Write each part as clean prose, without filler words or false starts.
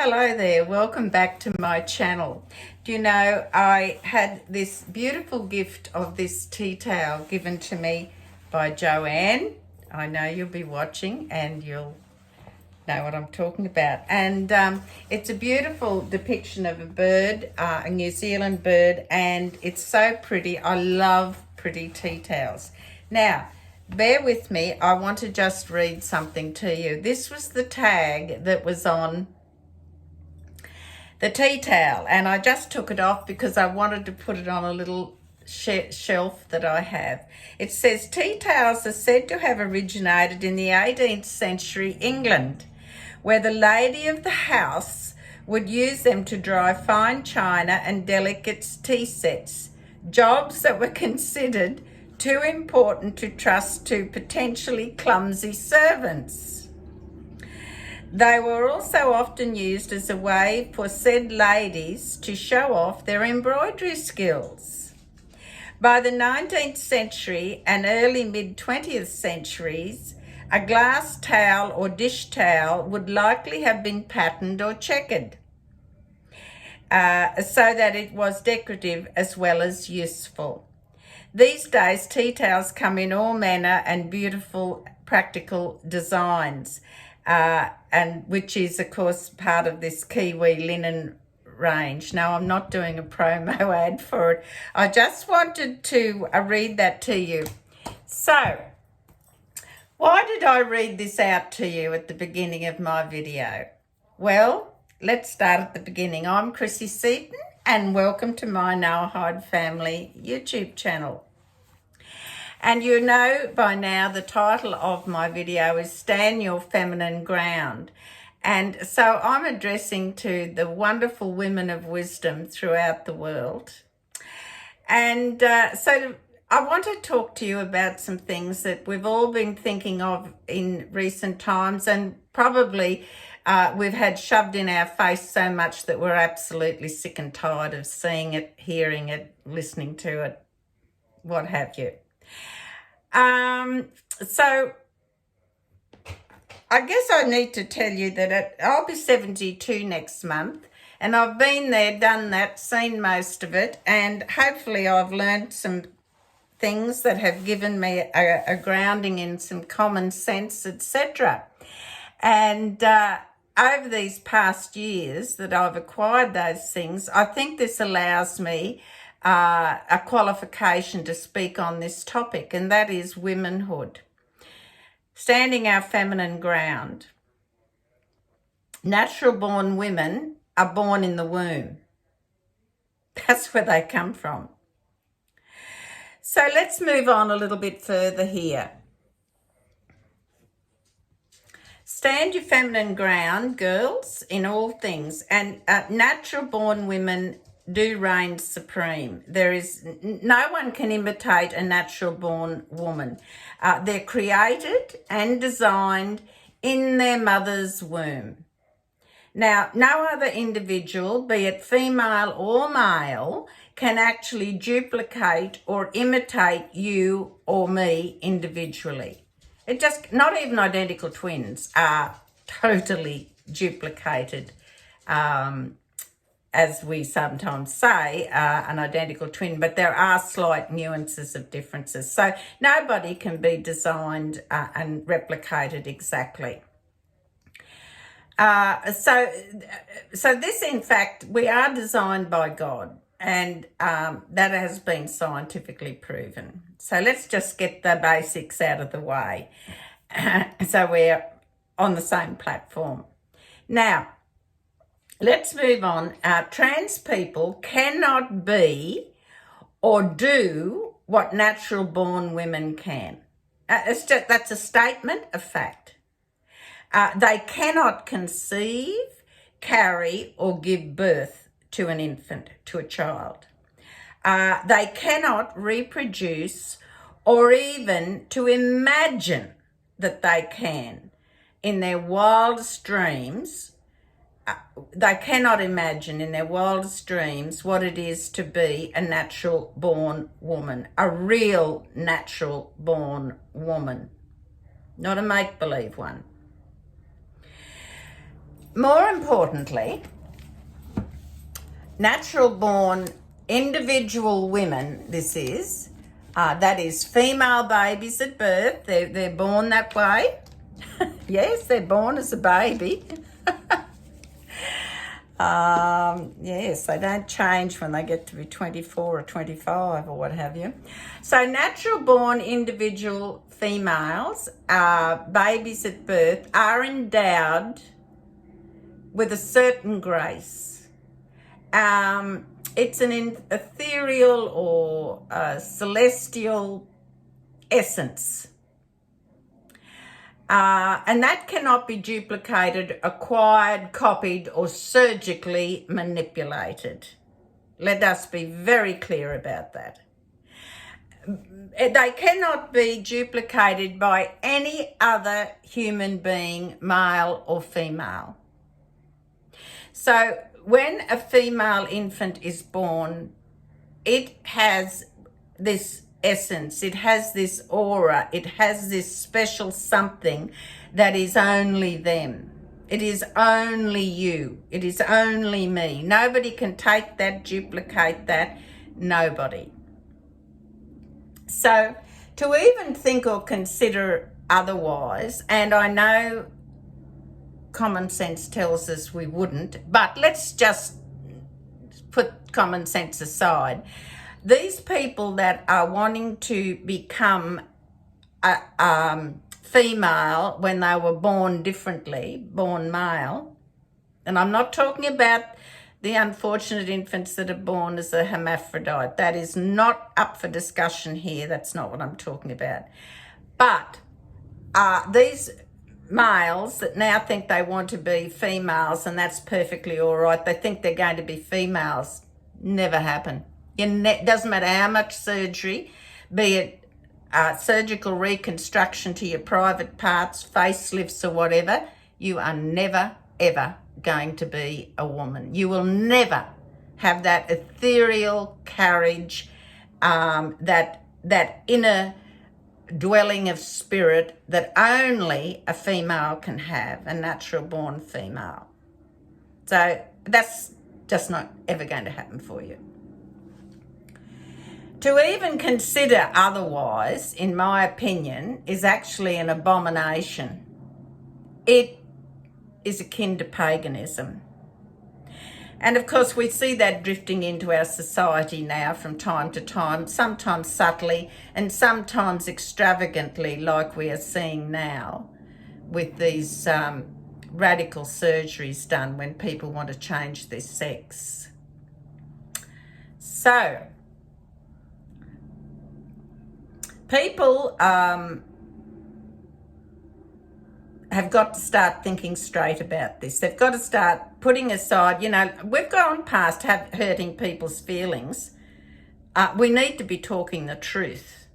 Hello there, welcome back to my channel. Do you know, I had this beautiful gift of this tea towel given to me by Joanne. I know you'll be watching and you'll know what I'm talking about. And it's a beautiful depiction of a bird, a New Zealand bird, and it's so pretty. I love pretty tea towels. Now, bear with me, I want to just read something to you. This was the tag that was on the tea towel, and I just took it off because I wanted to put it on a little shelf that I have. It says tea towels are said to have originated in the 18th century England, where the lady of the house would use them to dry fine china and delicate tea sets, jobs that were considered too important to trust to potentially clumsy servants. They were also often used as a way for said ladies to show off their embroidery skills. By the 19th century and early mid-20th centuries, a glass towel or dish towel would likely have been patterned or checkered, so that it was decorative as well as useful. These days, tea towels come in all manner and beautiful practical designs, and which is, of course, part of this Kiwi linen range. Now, I'm not doing a promo ad for it. I just wanted to read that to you. So, why did I read this out to you at the beginning of my video? Well, let's start at the beginning. I'm Chrissy Seaton, and welcome to my Noahide Family YouTube channel. And you know by now the title of my video is Stand Your Feminine Ground. And so I'm addressing to the wonderful women of wisdom throughout the world. And so I want to talk to you about some things that we've all been thinking of in recent times, and probably we've had shoved in our face so much that we're absolutely sick and tired of seeing it, hearing it, listening to it, what have you. So I guess I need to tell you that I'll be 72 next month, and I've been there, done that, seen most of it, and hopefully I've learned some things that have given me a grounding in some common sense, etc. And over these past years that I've acquired those things, I think this allows me a qualification to speak on this topic, and that is womanhood. Standing our feminine ground. Natural born women are born in the womb. That's where they come from. So let's move on a little bit further here. Stand your feminine ground, girls, in all things. And natural born women do reign supreme. There is no one can imitate a natural born woman. They're created and designed in their mother's womb. Now, no other individual, be it female or male, can actually duplicate or imitate you or me individually. Not even identical twins are totally duplicated, as we sometimes say, an identical twin, but there are slight nuances of differences. So nobody can be designed and replicated exactly. So this, in fact, we are designed by God, and that has been scientifically proven. So let's just get the basics out of the way so we're on the same platform. Now, let's move on. Trans people cannot be or do what natural born women can. That's a statement of fact. They cannot conceive, carry, or give birth to an infant, to a child. They cannot reproduce or even to imagine that they can. In their wildest dreams, they cannot imagine in their wildest dreams what it is to be a natural born woman, a real natural born woman, not a make-believe one. more importantly, natural-born individual women, that is female babies at birth. They're born that way. Yes, they're born as a baby. Yes, they don't change when they get to be 24 or 25 or what have you. So natural-born individual females, babies at birth, are endowed with a certain grace. It's an ethereal or celestial essence. And that cannot be duplicated, acquired, copied, or surgically manipulated. Let us be very clear about that. They cannot be duplicated by any other human being, male or female. So when a female infant is born, it has this essence, it has this aura, it has this special something that is only them. It is only you. It is only me. Nobody can take that, duplicate that. Nobody. So to even think or consider otherwise, and I know common sense tells us we wouldn't, but let's just put common sense aside. These people that are wanting to become a female when they were born differently, born male, and I'm not talking about the unfortunate infants that are born as a hermaphrodite. That is not up for discussion here. That's not what I'm talking about. But these males that now think they want to be females, and that's perfectly all right. They think they're going to be females. Never happen. It doesn't matter how much surgery, be it surgical reconstruction to your private parts, facelifts or whatever, you are never, ever going to be a woman. You will never have that ethereal carriage, that inner dwelling of spirit that only a female can have, a natural-born female. So that's just not ever going to happen for you. To even consider otherwise, in my opinion, is actually an abomination. It is akin to paganism. And of course, we see that drifting into our society now from time to time, sometimes subtly and sometimes extravagantly, like we are seeing now with these radical surgeries done when people want to change their sex. So, people have got to start thinking straight about this. They've got to start putting aside, we've gone past hurting people's feelings. We need to be talking the truth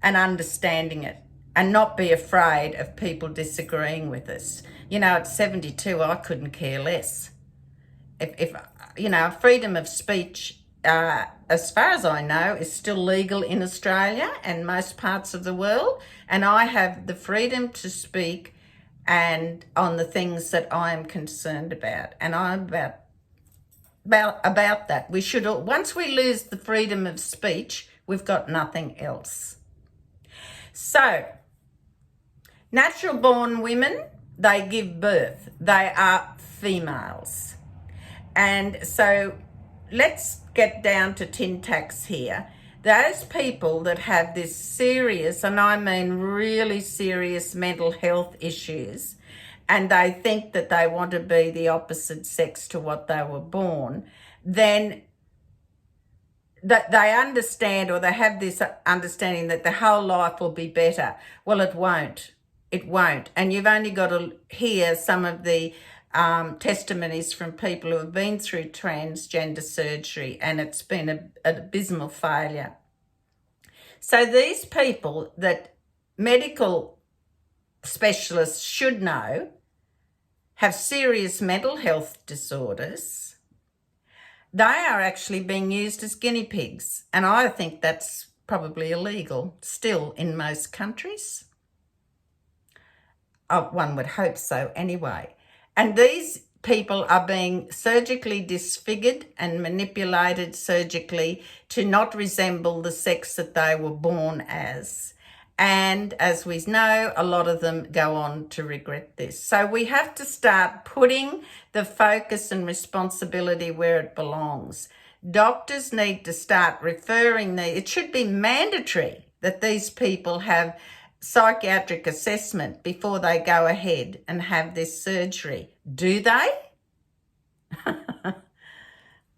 and understanding it and not be afraid of people disagreeing with us. At 72, I couldn't care less. If freedom of speech, as far as I know, is still legal in Australia and most parts of the world, and I have the freedom to speak and on the things that I am concerned about, and I'm about that. We should, once we lose the freedom of speech, we've got nothing else. So, natural-born women, they give birth. They are females. And so let's get down to tin tacks here. Those people that have this serious, and I mean really serious mental health issues, and they think that they want to be the opposite sex to what they were born, then that they understand, or they have this understanding that their whole life will be better. Well, it won't. It won't. And you've only got to hear some of the testimonies from people who have been through transgender surgery, and it's been an abysmal failure. So these people that medical specialists should know have serious mental health disorders, they are actually being used as guinea pigs. And I think that's probably illegal still in most countries. One would hope so anyway. And these people are being surgically disfigured and manipulated surgically to not resemble the sex that they were born as. And as we know, a lot of them go on to regret this. So we have to start putting the focus and responsibility where it belongs. Doctors need to start referring it should be mandatory that these people have psychiatric assessment before they go ahead and have this surgery. Do they?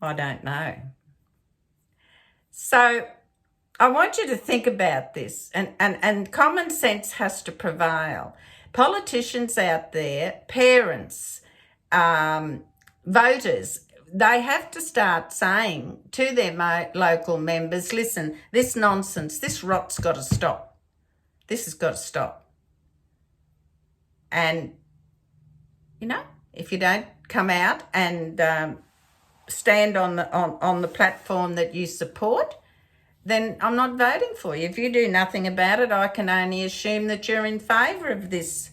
I don't know. So I want you to think about this, and common sense has to prevail. Politicians out there, parents, voters, they have to start saying to their local members, listen, this nonsense, this rot's got to stop. This has got to stop. And, if you don't come out and stand on the platform that you support, then I'm not voting for you. If you do nothing about it, I can only assume that you're in favour of this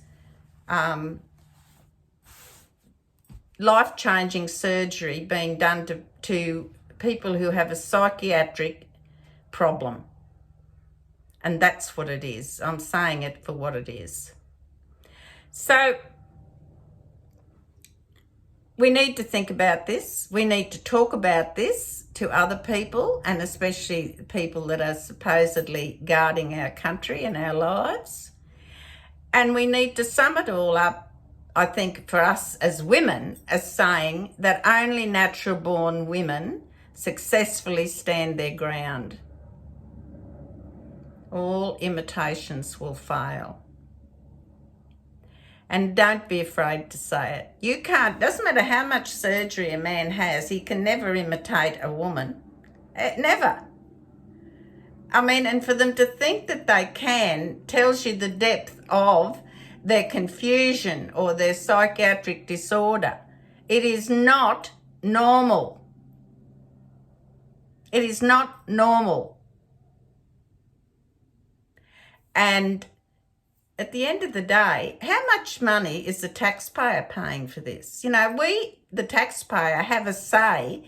life-changing surgery being done to people who have a psychiatric problem. And that's what it is. I'm saying it for what it is. So we need to think about this. We need to talk about this to other people, and especially people that are supposedly guarding our country and our lives. And we need to sum it all up, I think, for us as women, as saying that only natural-born women successfully stand their ground. All imitations will fail. And don't be afraid to say it. You can't, doesn't matter how much surgery a man has, he can never imitate a woman. Never. I mean, and for them to think that they can tells you the depth of their confusion or their psychiatric disorder. It is not normal. It is not normal. And at the end of the day, how much money is the taxpayer paying for this? We, the taxpayer, have a say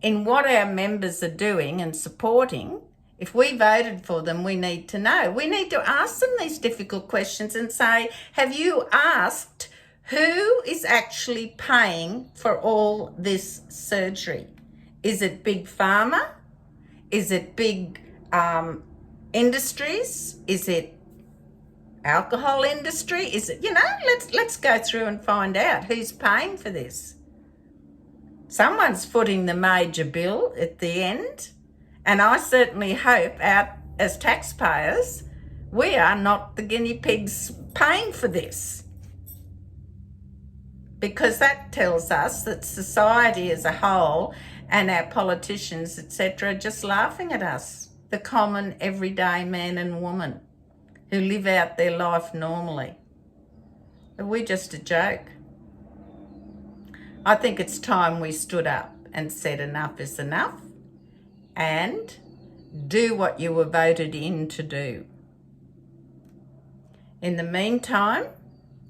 in what our members are doing and supporting. If we voted for them, we need to know. We need to ask them these difficult questions and say, have you asked who is actually paying for all this surgery? Is it big pharma? Is it big industries? Is it alcohol industry? Is it, let's go through and find out who's paying for this. Someone's footing the major bill at the end, and I certainly hope as taxpayers, we are not the guinea pigs paying for this, because that tells us that society as a whole and our politicians, etc., are just laughing at us, the common everyday man and woman who live out their life normally. We're just a joke. I think it's time we stood up and said enough is enough and do what you were voted in to do. In the meantime,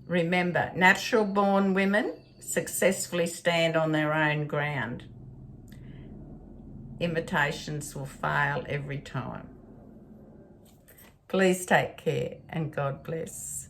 remember, natural-born women successfully stand on their own ground. Imitations will fail every time. Please take care and God bless.